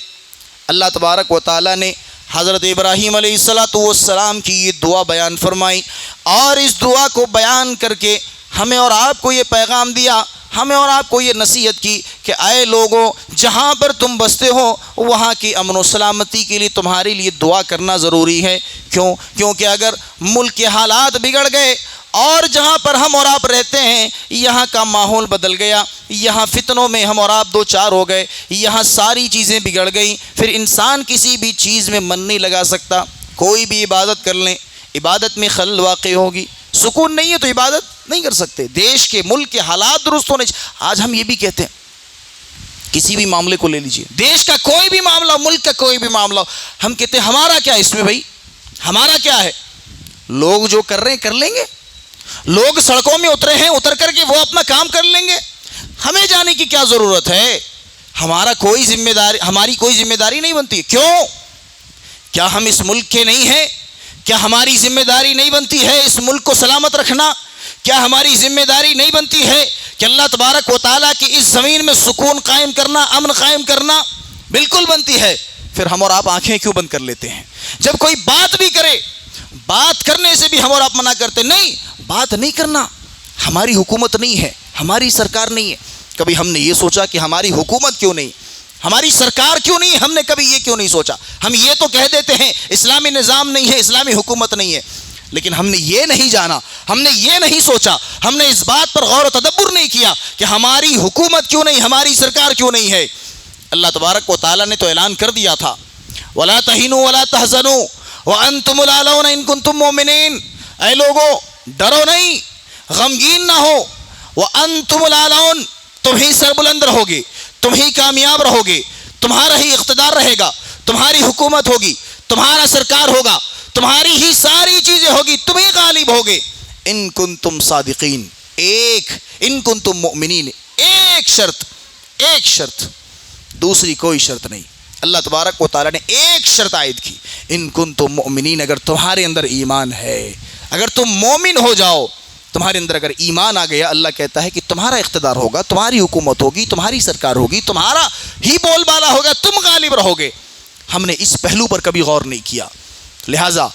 اللہ تبارک و تعالیٰ نے حضرت ابراہیم علیہ السلام کی یہ دعا بیان فرمائی, اور اس دعا کو بیان کر کے ہمیں اور آپ کو یہ پیغام دیا, ہمیں اور آپ کو یہ نصیحت کی کہ اے لوگوں, جہاں پر تم بستے ہو وہاں کی امن و سلامتی کے لیے تمہارے لیے دعا کرنا ضروری ہے. کیونکہ اگر ملک کے حالات بگڑ گئے اور جہاں پر ہم اور آپ رہتے ہیں یہاں کا ماحول بدل گیا, یہاں فتنوں میں ہم اور آپ 2-4 ہو گئے, یہاں ساری چیزیں بگڑ گئیں, پھر انسان کسی بھی چیز میں من نہیں لگا سکتا. کوئی بھی عبادت کر لیں, عبادت میں خلل واقع ہوگی, سکون نہیں ہے تو عبادت نہیں کر سکتے. دیش کے, ملک کے حالات درست ہونے چاہیے. آج ہم یہ بھی کہتے ہیں, کسی بھی معاملے کو لے لیجئے, دیش کا کوئی بھی معاملہ, ملک کا کوئی بھی معاملہ, ہم کہتے ہیں ہمارا کیا ہے اس میں بھائی, ہمارا کیا ہے. لوگ جو کر رہے ہیں کر لیں گے, لوگ سڑکوں میں اترے ہیں اتر کر کے وہ اپنا کام کر لیں گے, ہمیں جانے کی کیا ضرورت ہے. ہماری کوئی ذمہ داری نہیں بنتی. کیوں؟ کیا ہم اس ملک کے نہیں ہیں؟ کیا ہماری ذمہ داری نہیں بنتی ہے اس ملک کو سلامت رکھنا؟ کیا ہماری ذمہ داری نہیں بنتی ہے کہ اللہ تبارک و تعالیٰ کی اس زمین میں سکون قائم کرنا, امن قائم کرنا؟ بالکل بنتی ہے. پھر ہم اور آپ آنکھیں کیوں بند کر لیتے ہیں؟ جب کوئی بات بھی کرے, بات کرنے سے بھی ہم اور آپ منع کرتے, نہیں بات نہیں کرنا, ہماری حکومت نہیں ہے, ہماری سرکار نہیں ہے. کبھی ہم نے یہ سوچا کہ ہماری حکومت کیوں نہیں, ہماری سرکار کیوں نہیں, ہم نے کبھی یہ کیوں نہیں سوچا. ہم یہ تو کہہ دیتے ہیں اسلامی نظام نہیں ہے, اسلامی حکومت نہیں ہے, لیکن ہم نے یہ نہیں جانا, ہم نے یہ نہیں سوچا, ہم نے اس بات پر غور و تدبر نہیں کیا کہ ہماری حکومت کیوں نہیں, ہماری سرکار کیوں نہیں ہے. اللہ تبارک و تعالیٰ نے تو اعلان کر دیا تھا, وَلَا تَهِنُوا وَلَا تَحْزَنُوا وَأَنْتُمُ الْأَعْلَوْنَ إِن كُنتُم مُؤْمِنِينَ. اے لوگو, ڈرو نہیں, غمگین نہ ہو. وَأَنْتُمُ الْأَعْلَوْنَ, تم ہی سربلند رہو گے, تم ہی کامیاب رہو گے, تمہارا ہی اقتدار رہے گا, تمہاری حکومت ہوگی, تمہارا سرکار ہوگا, تمہاری ہی ساری چیزیں ہوگی, تم ہی غالب ہوگے. ان کنتم صادقین, ایک, ان کنتم مؤمنین, ایک شرط, دوسری کوئی شرط نہیں. اللہ تبارک و تعالیٰ نے ایک شرط عائد کی, ان کنتم مؤمنین, اگر تمہارے اندر ایمان ہے, اگر تم مومن ہو جاؤ, تمہارے اندر اگر ایمان آ گیا, اللہ کہتا ہے کہ تمہارا اقتدار ہوگا, تمہاری حکومت ہوگی, تمہاری سرکار ہوگی, تمہارا ہی بول بالا ہوگا, تم غالب رہو گے. ہم نے اس پہلو پر کبھی غور نہیں کیا. لہٰذا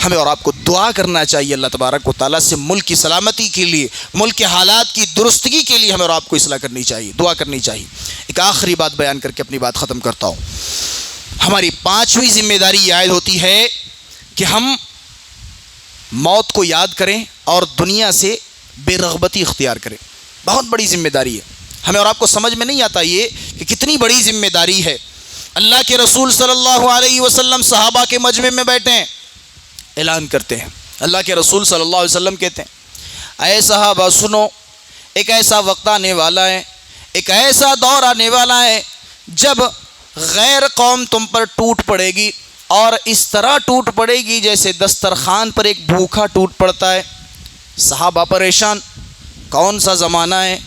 ہمیں اور آپ کو دعا کرنا چاہیے اللہ تبارک و تعالیٰ سے ملک کی سلامتی کے لیے, ملک کے حالات کی درستگی کے لیے ہمیں اور آپ کو اصلاح کرنی چاہیے, دعا کرنی چاہیے. ایک آخری بات بیان کر کے اپنی بات ختم کرتا ہوں. ہماری 5ویں ذمہ داری یہ عائد ہوتی ہے کہ ہم موت کو یاد کریں اور دنیا سے بے رغبتی اختیار کریں. بہت بڑی ذمہ داری ہے. ہمیں اور آپ کو سمجھ میں نہیں آتا یہ کہ کتنی بڑی ذمہ داری ہے. اللہ کے رسول صلی اللہ علیہ وسلم صحابہ کے مجمع میں بیٹھے ہیں, اعلان کرتے ہیں. اللہ کے رسول صلی اللہ علیہ وسلم کہتے ہیں, اے صحابہ سنو, ایک ایسا وقت آنے والا ہے, ایک ایسا دور آنے والا ہے جب غیر قوم تم پر ٹوٹ پڑے گی, اور اس طرح ٹوٹ پڑے گی جیسے دسترخوان پر ایک بھوکھا ٹوٹ پڑتا ہے. صحابہ پریشان, کون سا زمانہ ہے,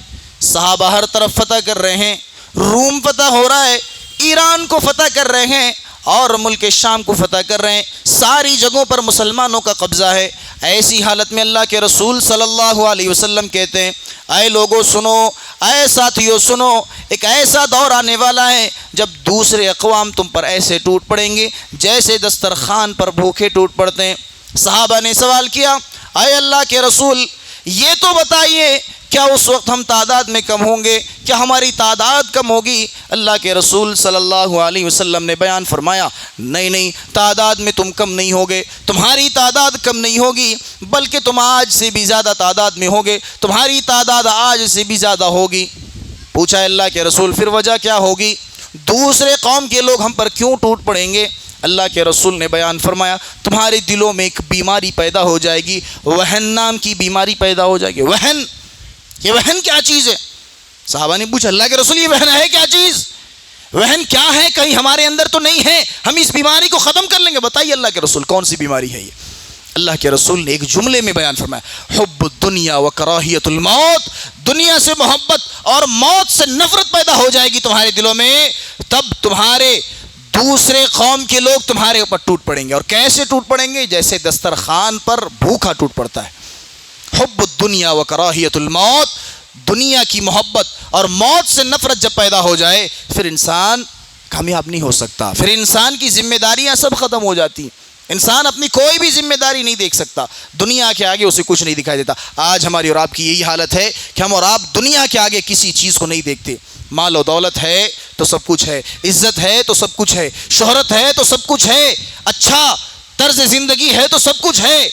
صحابہ ہر طرف فتح کر رہے ہیں, روم فتح ہو رہا ہے, ایران کو فتح کر رہے ہیں, اور ملک شام کو فتح کر رہے ہیں، ساری جگہوں پر مسلمانوں کا قبضہ ہے۔ ایسی حالت میں اللہ کے رسول صلی اللہ علیہ وسلم کہتے ہیں، اے لوگوں سنو، اے ساتھیو سنو، ایک ایسا دور آنے والا ہے جب دوسرے اقوام تم پر ایسے ٹوٹ پڑیں گے جیسے دسترخوان پر بھوکے ٹوٹ پڑتے ہیں۔ صحابہ نے سوال کیا، اے اللہ کے رسول یہ تو بتائیے، کیا اس وقت ہم تعداد میں کم ہوں گے؟ کیا ہماری تعداد کم ہوگی؟ اللہ کے رسول صلی اللہ علیہ وسلم نے بیان فرمایا، نہیں، تعداد میں تم کم نہیں ہوگے، تمہاری تعداد کم نہیں ہوگی، بلکہ تم آج سے بھی زیادہ تعداد میں ہوگے، تمہاری تعداد آج سے بھی زیادہ ہوگی۔ پوچھا اللہ کے رسول پھر وجہ کیا ہوگی؟ دوسرے قوم کے لوگ ہم پر کیوں ٹوٹ پڑیں گے؟ اللہ کے رسول نے بیان فرمایا، تمہارے دلوں میں ایک بیماری پیدا ہو جائے گی، وہن نام کی بیماری پیدا ہو جائے گی۔ وہن، یہ وہن کیا چیز ہے؟ صحابہ نے پوچھا اللہ کے رسول یہ وہن ہے کیا چیز؟ وہن کیا ہے؟ کہیں ہمارے اندر تو نہیں ہے، ہم اس بیماری کو ختم کر لیں گے، بتائیے اللہ کے رسول کون سی بیماری ہے یہ؟ اللہ کے رسول نے ایک جملے میں بیان فرمایا، حب الدنیا و کراہیت الموت، دنیا سے محبت اور موت سے نفرت پیدا ہو جائے گی تمہارے دلوں میں، تب تمہارے دوسرے قوم کے لوگ تمہارے اوپر ٹوٹ پڑیں گے۔ اور کیسے ٹوٹ پڑیں گے؟ جیسے دسترخوان پر بھوکا ٹوٹ پڑتا ہے۔ حب الدنیا و کراہیت الموت، دنیا کی محبت اور موت سے نفرت جب پیدا ہو جائے پھر انسان کامیاب نہیں ہو سکتا، پھر انسان کی ذمہ داریاں سب ختم ہو جاتی ہیں، انسان اپنی کوئی بھی ذمہ داری نہیں دیکھ سکتا، دنیا کے آگے اسے کچھ نہیں دکھائی دیتا۔ آج ہماری اور آپ کی یہی حالت ہے کہ ہم اور آپ دنیا کے آگے کسی چیز کو نہیں دیکھتے۔ مال و دولت ہے تو سب کچھ ہے، عزت ہے تو سب کچھ ہے، شہرت ہے تو سب کچھ ہے، اچھا طرز زندگی ہے تو سب کچھ ہے،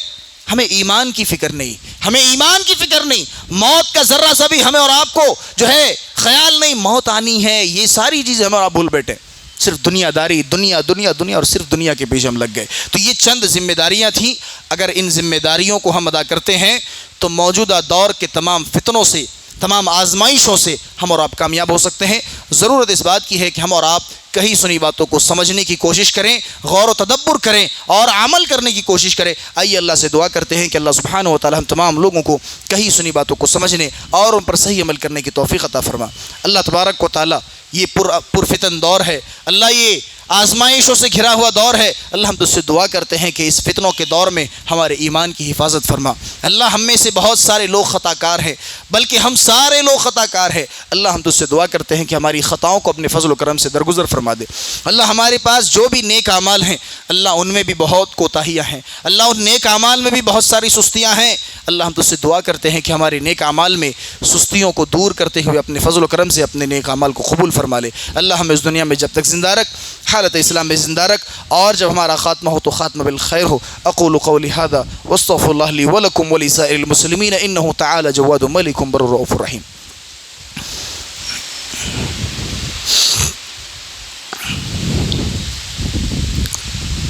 ہمیں ایمان کی فکر نہیں، ہمیں ایمان کی فکر نہیں، موت کا ذرہ سا بھی ہمیں اور آپ کو جو ہے خیال نہیں، موت آنی ہے، یہ ساری چیزیں ہم اور آپ بھول بیٹھے، صرف دنیا داری، دنیا دنیا دنیا، اور صرف دنیا کے پیچھے ہم لگ گئے۔ تو یہ چند ذمہ داریاں تھیں، اگر ان ذمہ داریوں کو ہم ادا کرتے ہیں تو موجودہ دور کے تمام فتنوں سے، تمام آزمائشوں سے ہم اور آپ کامیاب ہو سکتے ہیں۔ ضرورت اس بات کی ہے کہ ہم اور آپ کہیں سنی باتوں کو سمجھنے کی کوشش کریں، غور و تدبر کریں اور عمل کرنے کی کوشش کریں۔ آئیے اللہ سے دعا کرتے ہیں کہ اللہ سبحانہ و تعالی ہم تمام لوگوں کو کہیں سنی باتوں کو سمجھنے اور ان پر صحیح عمل کرنے کی توفیق عطا فرما۔ اللہ تبارک و تعالی یہ پرفتن دور ہے، اللہ یہ آزمائشوں سے گھرا ہوا دور ہے، اللہ ہم تجھ سے دعا کرتے ہیں کہ اس فتنوں کے دور میں ہمارے ایمان کی حفاظت فرما۔ اللہ ہم میں سے بہت سارے لوگ خطا کار ہیں، بلکہ ہم سارے لوگ خطا کار ہیں، اللہ ہم تجھ سے دعا کرتے ہیں کہ ہماری خطاؤں کو اپنے فضل و کرم سے درگزر فرما دے۔ اللہ ہمارے پاس جو بھی نیک اعمال ہیں اللہ ان میں بھی بہت کوتاہیاں ہیں، اللہ ان نیک اعمال میں بھی بہت ساری سستیاں ہیں، اللہ ہم تجھ سے دعا کرتے ہیں کہ ہمارے نیک اعمال میں سستیوں کو دور کرتے ہوئے اپنے فضل و کرم سے اپنے نیک اعمال کو قبول فرما لے۔ اللہ ہمیں اس دنیا میں جب تک زندہ رکھ، حالت اسلام میں زندہ رکھ، اور جب ہمارا خاتمہ ہو تو خاتمہ بالخیر ہو۔ اقول قولی ھذا واستغفر اللہ لی ولکم ولسائر المسلمین انہ تعالی جواد ملک بر رؤوف رحیم۔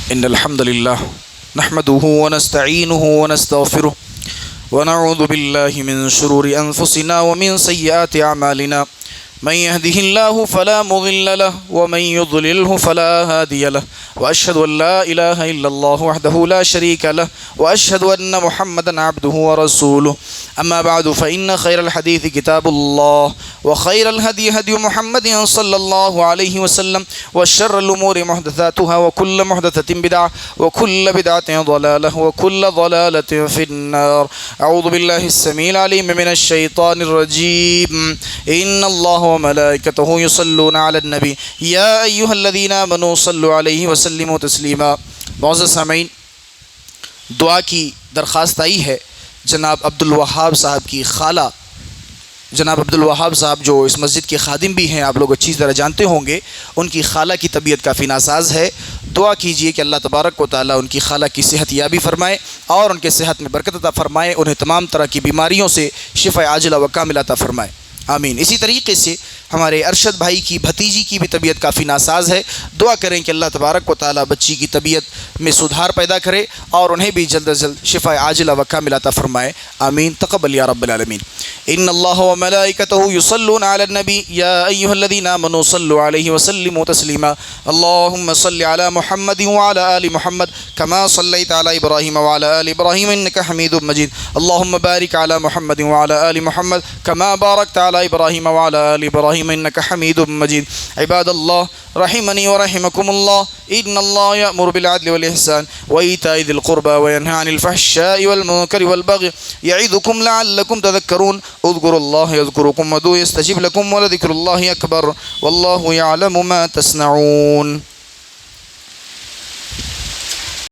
ان الحمد للہ نحمده ونستعینه ونستغفره ونعوذ باللہ من شرور انفسنا ومن سیئات اعمالنا، من يهده الله فلا مضل له ومن يضلله فلا هادي له، وأشهد أن لا إله إلا الله وحده لا شريك له، وأشهد أن محمدا عبده ورسوله، أما بعد فإن خير الحديث كتاب الله، وخير الهدي هدي محمد صلى الله عليه وسلم، وشر الأمور محدثاتها، وكل محدثة بدعة، وكل بدعة ضلالة، وكل ضلالة في النار۔ أعوذ بالله السميع العليم من الشيطان الرجيم، إن الله وملائكته يصلون على النبي يا أيها الذين آمنوا صلوا عليه وسلموا تسليما۔ معزز سامعین، دعا کی درخواست آئی ہے جناب عبدالوہاب صاحب کی خالہ، جناب عبدالوہاب صاحب جو اس مسجد کے خادم بھی ہیں، آپ لوگ اچھی طرح جانتے ہوں گے، ان کی خالہ کی طبیعت کافی ناساز ہے۔ دعا کیجئے کہ اللہ تبارک و تعالیٰ ان کی خالہ کی صحت یابی فرمائے اور ان کے صحت میں برکت عطا فرمائے، انہیں تمام طرح کی بیماریوں سے شفا عاجلہ و کاملہ عطا فرمائے، آمین۔ اسی طریقے سے ہمارے ارشد بھائی کی بھتیجی کی بھی طبیعت کافی ناساز ہے، دعا کریں کہ اللہ تبارک و تعالیٰ بچی کی طبیعت میں سدھار پیدا کرے اور انہیں بھی جلد از جلد شفا عاجلہ و کاملہ عطا فرمائے، آمین۔ تقبل یا رب العالمین۔ ان اللہ وملائکتہ یصلون علی النبی یا ایہا الذین آمنوا صلوا علیہ وسلموا تسلیما۔ اللہم صل علی محمد وعلی آل محمد کما صلیت علی ابراہیم وعلی آل ابراہیم انک حمید مجید۔ اللہم بارک علی محمد وعلی آل محمد کما بارکت علی على إبراهيم وعلى آل إبراهيم إنك حميد مجيد. عباد الله رحمني ورحمكم الله، إن الله يأمر بالعدل والإحسان وإيتاء ذي القربى وينهى عن الفحشاء والمنكر والبغي يعظكم لعلكم تذكرون. اذكروا الله يذكركم وادعوه يستجب لكم ولذكر الله أكبر والله يعلم ما تصنعون.